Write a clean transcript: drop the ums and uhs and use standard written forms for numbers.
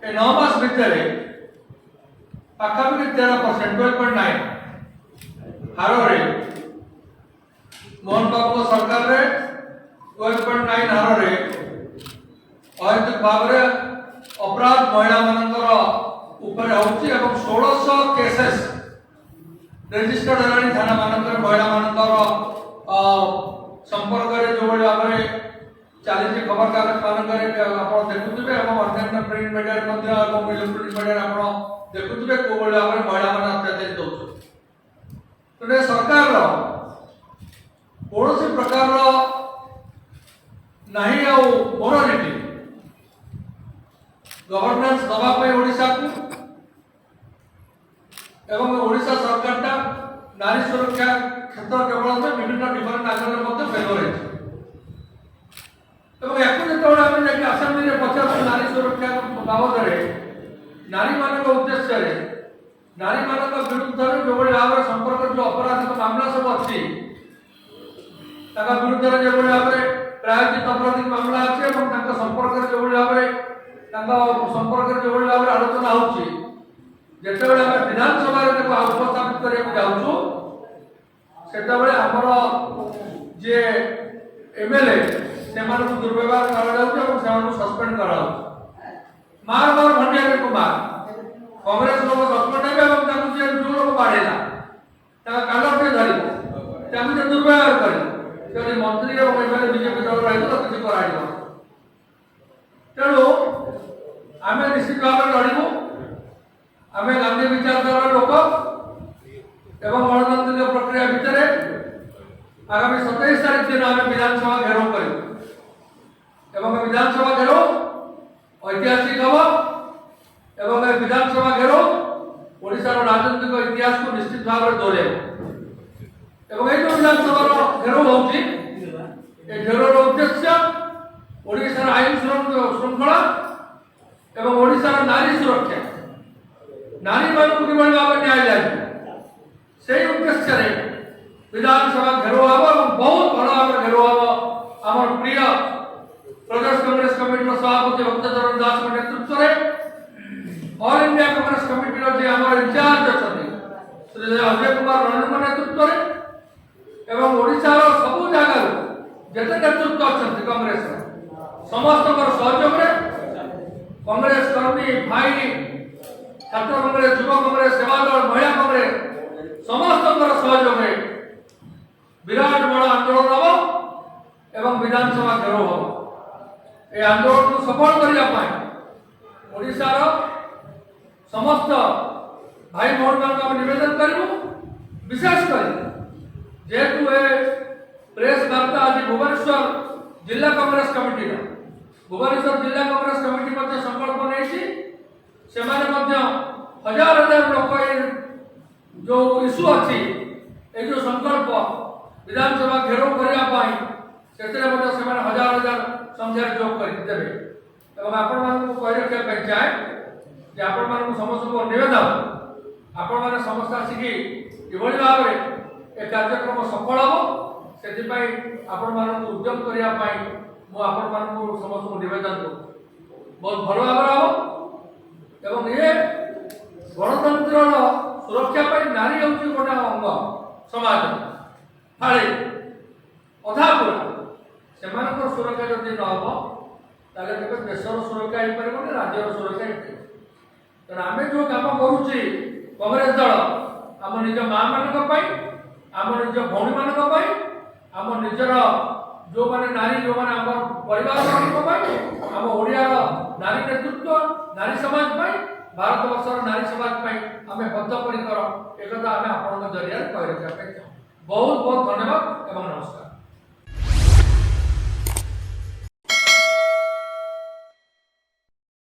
ए 9 मास भितर पाखापाखि 13% 12.9 हारे मोहन बाबू सरकार रे 12.9 हारे अहैतुक भाव अपराध महिला मानकर ऊपर होउची एवं 1600 केसेस रजिस्टर्ड हलानी थाना मानकर महिला मानकर संपर्क रे जो भाव चली खबर कागज मानक आप देखुवे अन्य प्रिंट मीडिया इलेक्ट्रोनिक मीडिया आप देखुवे कौ भाव में महिला मैंने अत्याचारित होते सरकार कौन प्रकार नहीं मोरालिटी गवर्नेंस दवाई ओडिशा को एवं ओडिशा सरकार नारी सुरक्षा क्षेत्र केवल विभिन्न डिफरेंट आंगल फेवर है आसेम्बली पचार नारी सुरक्षा बाबद नारी मान उद्देश्य नारी मान विरुद्ध जो भाव में संपर्क जो अपराधिक मामला सब अच्छी विरुद्ध जो भाव में प्रायोजित अपराधिक मामला अच्छे संपर्क जो भाव में संपर्क जो भाव में आलोचना होते विधानसभा उपस्थापित करने आमर जे एमएलए से दुर्व्यवहार सस्पेंड कर मार मार भंडिया कुमार कांग्रेस लोग सस्पेंड है जो लोग बाढ़ेला कालर से धर दुर्व्यवहार कर मंत्री और एमएलए बीजेपी दल रही किसी कर तेणु आम निश्चित भाव में लड़ू आम गांधी विचारधारा लोक एवं गणतांत्रिक प्रक्रिया भितर आगामी 27 तारीख दिन आम विधानसभा घेराव कर विधानसभा घेराव ऐतिहासिक हम एवं विधानसभा घेराव ओडिशार राजनीतिक इतिहास को निश्चित भाव में दोहरे एवं जो विधानसभा घेराव होची घेरावर उद्देश्य ओडिशार आईन श्रृंखला एवं ओडिशार नारी सुरक्षा नारी मान को किभଳି भाव न्याय दिया से उद्देश्य विधानसभा घेराव हम बहुत भल भाव घेराव आम प्रिय प्रदेश कांग्रेस कमिटी सभापति भक्तचरण दास नेतृत्व में ऑल इंडिया कांग्रेस कमिटी जे आम इंचार्ज अच्छा श्री अजय कुमार रणन नेतृत्व में एवं ओडिशार सबू जगह जिते नेतृत्व अच्छा कांग्रेस समस्त सहयोग कांग्रेस कर्मी भाई छात्र कांग्रेस युवा कांग्रेस सेवादल महिला कांग्रेस समस्त सहयोग विराट बड़ आंदोलन हम एवं विधानसभा घेराव हम ए आंदोलन को सफल करने ओडिशार समस्त भाई भौणी मान निवेदन करूँ विशेषकर जेहेतु ए प्रेस वार्ता आज भुवनेश्वर जिला कांग्रेस कमिटी भुवनेश्वर जिला कांग्रेस कमिटी संकल्प नहीं हजार हजार लोक जो इश्यू अच्छी जो संकल्प विधानसभा घेराव करने हजार हजार संख्या जोग करदेवे आपण मान कही रखा चाहे कि आपण मान समस्त नवेदन आपण मैंने समस्त आसिक भाव में ए कार्यक्रम सफल हम से आपण मान उद्यम करने मुझे समस्त नवेदन बहुत भल भाव हम एवं ये गणतंत्र सुरक्षा नारी हूँ गोटे अंग समाज फाड़े अधा पूरा से सुरक्षा जदि न हम देशर सुरक्षा हो पार राज्यर सुरक्षा तेना आम जो कम करुचे कांग्रेस दल आम निज माँ मान आम निज भौणी मान आम निजर जो माने नारी जो माने आम परिवार आम ओडियार नारी नेतृत्व नारी समाज भारत वर्षर नारी समाज आम बद्धपरिकर एक आम आप जरिए कही रखा बहुत बहुत धन्यवाद एवं नमस्कार।